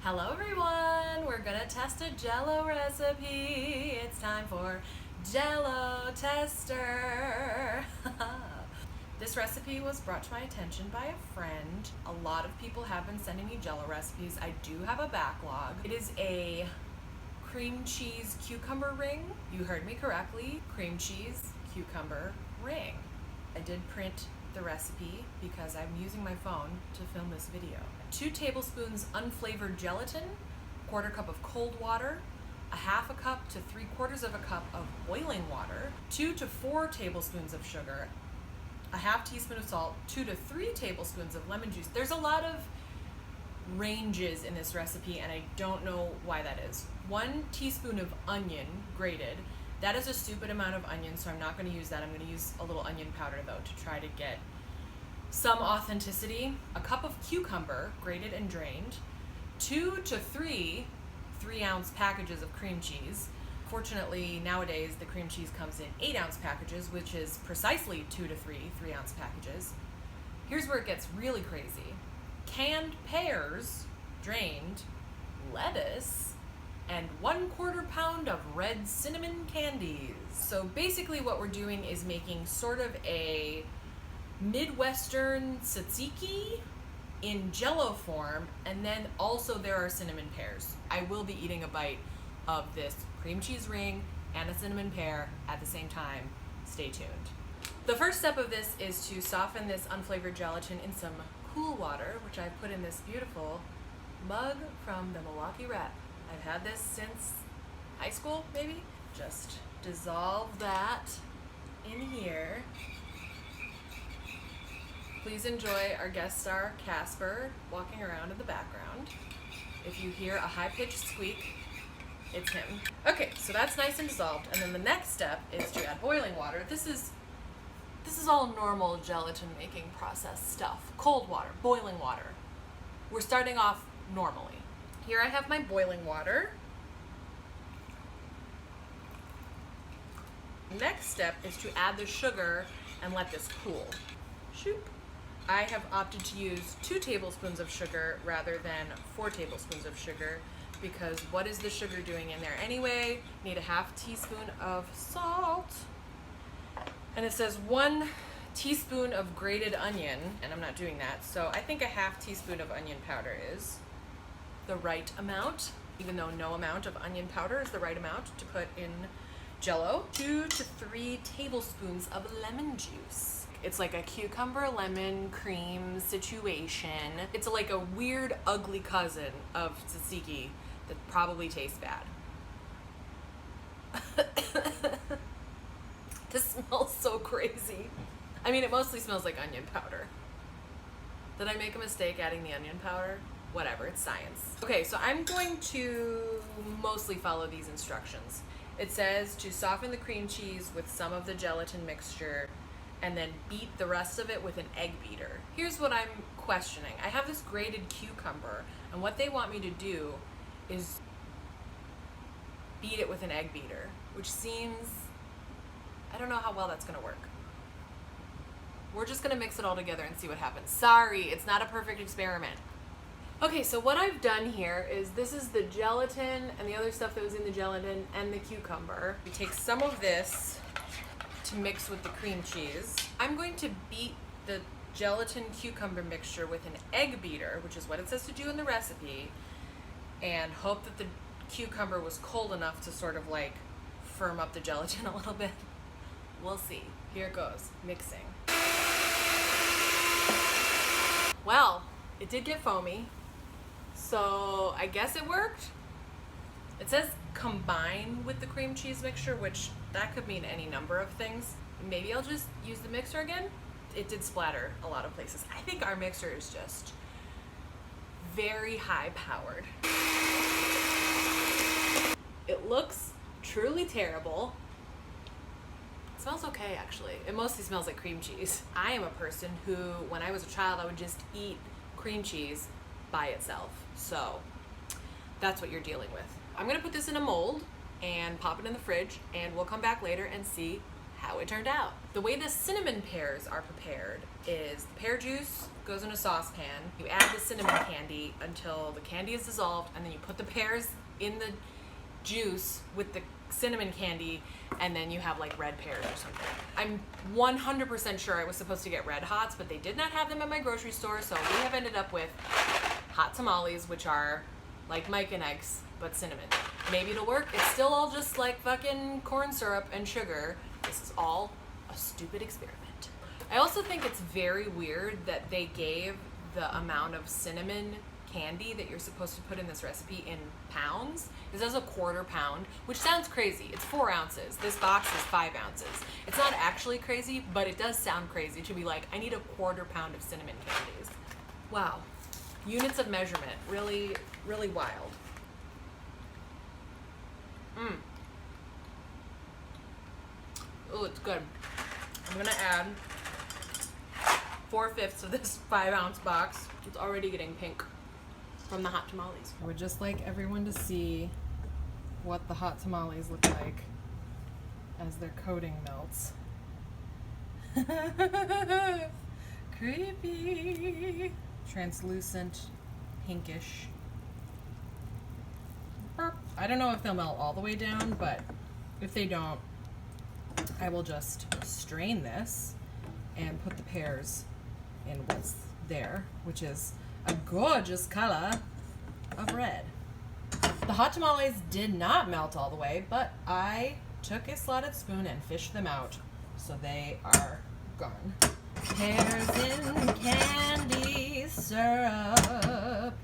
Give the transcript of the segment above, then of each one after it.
Hello everyone! We're gonna test a Jello recipe. It's time for Jello Tester. This recipe was brought to my attention by a friend. A lot of people have been sending me Jello recipes. I do have a backlog. It is a cream cheese cucumber ring. You heard me correctly. Cream cheese cucumber ring. I did print the recipe because I'm using my phone to film this video. 2 tablespoons unflavored gelatin, 1/4 cup of cold water, 1/2 cup to 3/4 of a cup of boiling water, 2 to 4 tablespoons of sugar, 1/2 teaspoon of salt, 2 to 3 tablespoons of lemon juice. There's a lot of ranges in this recipe and I don't know why that is. 1 teaspoon of onion, grated. That is a stupid amount of onion, so I'm not going to use that. I'm going to use a little onion powder though to try to get some authenticity. A cup of cucumber, grated and drained. 2 to 3 3-ounce packages of cream cheese. Fortunately, nowadays the cream cheese comes in 8-ounce packages, which is precisely 2 to 3 3-ounce packages. Here's where it gets really crazy. Canned pears, drained, lettuce, and 1/4 pound of red cinnamon candies. So basically what we're doing is making sort of a Midwestern tzatziki in Jello form, and then also there are cinnamon pears. I will be eating a bite of this cream cheese ring and a cinnamon pear at the same time. Stay tuned. The first step of this is to soften this unflavored gelatin in some cool water, which I put in this beautiful mug from the Milwaukee Rep. I've had this since high school, maybe. Just dissolve that in here. Please enjoy our guest star, Casper, walking around in the background. If you hear a high-pitched squeak, it's him. Okay, so that's nice and dissolved. And then the next step is to add boiling water. This is all normal gelatin making process stuff. Cold water, boiling water. We're starting off normally. Here I have my boiling water. Next step is to add the sugar and let this cool. Shoop. I have opted to use 2 tablespoons of sugar rather than 4 tablespoons of sugar because what is the sugar doing in there anyway? Need a 1/2 teaspoon of salt. And it says 1 teaspoon of grated onion, and I'm not doing that, so I think a 1/2 teaspoon of onion powder is the right amount, even though no amount of onion powder is the right amount to put in Jello. 2 to 3 tablespoons of lemon juice. It's like a cucumber lemon cream situation. It's like a weird, ugly cousin of tzatziki that probably tastes bad. This smells so crazy. I mean, it mostly smells like onion powder. Did I make a mistake adding the onion powder? Whatever, it's science. Okay, so I'm going to mostly follow these instructions. It says to soften the cream cheese with some of the gelatin mixture and then beat the rest of it with an egg beater. Here's what I'm questioning. I have this grated cucumber, and what they want me to do is beat it with an egg beater, which seems, I don't know how well that's gonna work. We're just gonna mix it all together and see what happens. Sorry, it's not a perfect experiment. Okay, so what I've done here is this is the gelatin and the other stuff that was in the gelatin and the cucumber. We take some of this to mix with the cream cheese. I'm going to beat the gelatin cucumber mixture with an egg beater, which is what it says to do in the recipe, and hope that the cucumber was cold enough to sort of like firm up the gelatin a little bit. We'll see. Here it goes, mixing. Well, it did get foamy. So I guess it worked. It says combine with the cream cheese mixture, which that could mean any number of things. Maybe I'll just use the mixer again. It did splatter a lot of places. I think our mixer is just very high powered. It looks truly terrible. It smells okay, actually. It mostly smells like cream cheese. I am a person who, when I was a child, I would just eat cream cheese by itself. So that's what you're dealing with. I'm gonna put this in a mold and pop it in the fridge, and we'll come back later and see how it turned out. The way the cinnamon pears are prepared is the pear juice goes in a saucepan. You add the cinnamon candy until the candy is dissolved, and then you put the pears in the juice with the cinnamon candy, and then you have like red pears or something. I'm 100% sure I was supposed to get red hots, but they did not have them at my grocery store, so we have ended up with hot tamales, which are like Mike and Ike's, but cinnamon. Maybe it'll work. It's still all just like fucking corn syrup and sugar. This is all a stupid experiment. I also think it's very weird that they gave the amount of cinnamon candy that you're supposed to put in this recipe in pounds. This is a 1/4 pound, which sounds crazy. It's 4 ounces. This box is 5 ounces. It's not actually crazy, but it does sound crazy to be like, I need a 1/4 pound of cinnamon candies. Wow. Units of measurement. Really, really wild. Oh, it's good. I'm gonna add 4/5 of this 5 ounce box. It's already getting pink from the hot tamales. I would just like everyone to see what the hot tamales look like as their coating melts. Creepy. Translucent, pinkish. I don't know if they'll melt all the way down, but if they don't, I will just strain this and put the pears in what's there, which is a gorgeous color of red. The hot tamales did not melt all the way, but I took a slotted spoon and fished them out, so they are gone. Pears in candy syrup.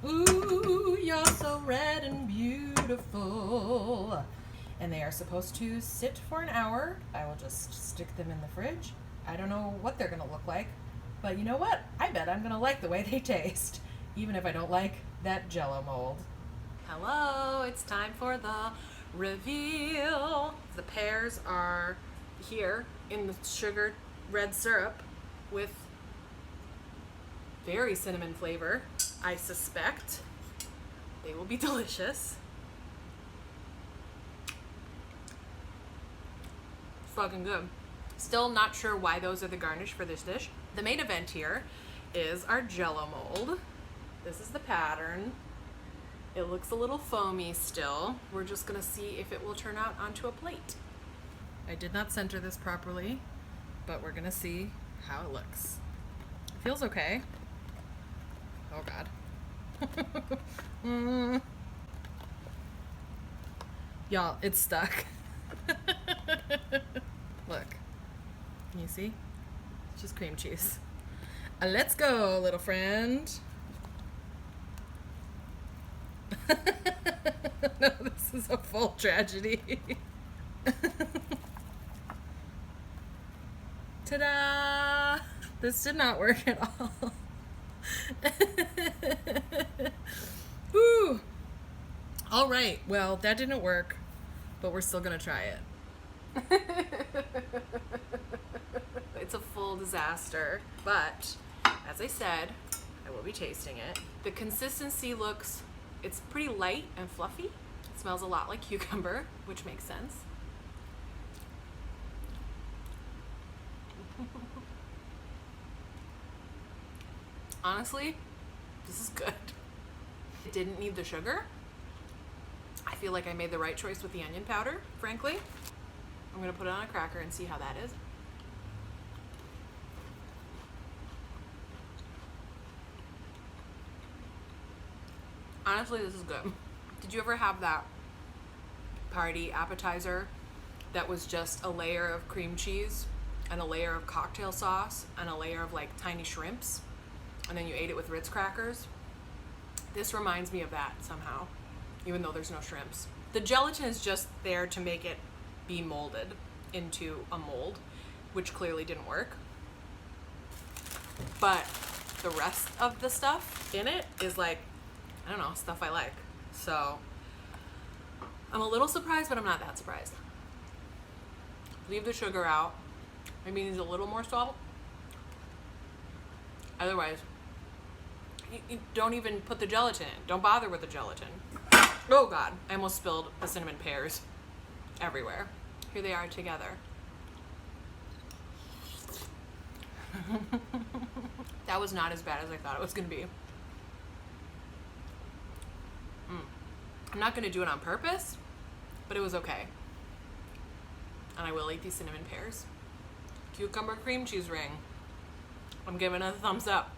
Ooh, you're so red and beautiful. And they are supposed to sit for an hour. I will just stick them in the fridge. I don't know what they're gonna look like, but you know what? I bet I'm gonna like the way they taste, even if I don't like that Jello mold. Hello, it's time for the reveal. The pears are here in the sugar red syrup with very cinnamon flavor. I suspect they will be delicious. Fucking good. Still not sure why those are the garnish for this dish. The main event here is our Jello mold. This is the pattern. It looks a little foamy still. We're just gonna see if it will turn out onto a plate. I did not center this properly, but we're gonna see how it looks. It feels okay. Oh God. Y'all, it's stuck. Look, can you see? It's just cream cheese. Let's go, little friend. No, this is a full tragedy. Ta-da! This did not work at all. Woo! All right, well, that didn't work, but we're still gonna try it. It's a full disaster, but as I said, I will be tasting it. The consistency looks, it's pretty light and fluffy. It smells a lot like cucumber, which makes sense. Honestly, this is good. It didn't need the sugar. I feel like I made the right choice with the onion powder, frankly. I'm gonna put it on a cracker and see how that is. Honestly, this is good. Did you ever have that party appetizer that was just a layer of cream cheese and a layer of cocktail sauce and a layer of like tiny shrimps, and then you ate it with Ritz crackers? This reminds me of that somehow, even though there's no shrimps. The gelatin is just there to make it be molded into a mold, which clearly didn't work. But the rest of the stuff in it is like, I don't know, stuff I like. So I'm a little surprised, but I'm not that surprised. Leave the sugar out. Maybe it needs a little more salt. Otherwise, you don't even put the gelatin in. Don't bother with the gelatin. Oh God, I almost spilled the cinnamon pears everywhere. Here they are together. That was not as bad as I thought it was gonna be. I'm not gonna do it on purpose, but it was okay. And I will eat these cinnamon pears. Cucumber cream cheese ring. I'm giving it a thumbs up.